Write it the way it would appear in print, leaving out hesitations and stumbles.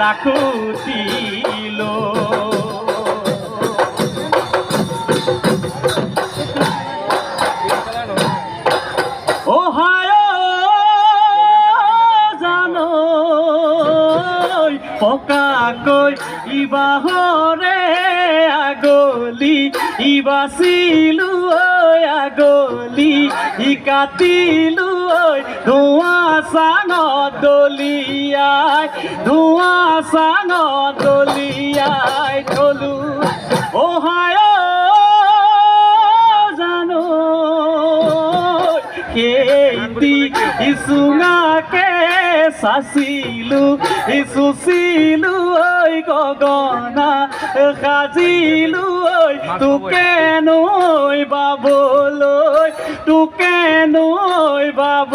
রাখুছিল ও হায় জানো পকা কই ইবাহরে আগলি ইবাসিলু ওই আগলি ইকাতিলু ওই ধোঁয়া সাঙ দলিয়ায় ধোঁয়া সাঙ দলিয়ায় চলু ও হায় জানো কেইতি ইসুঙাকে সাচিলু ইচুচিলু ঐ গগনা সাজিলু ঐ তোকে নৈ বাবলৈ তোকে নৈ বাব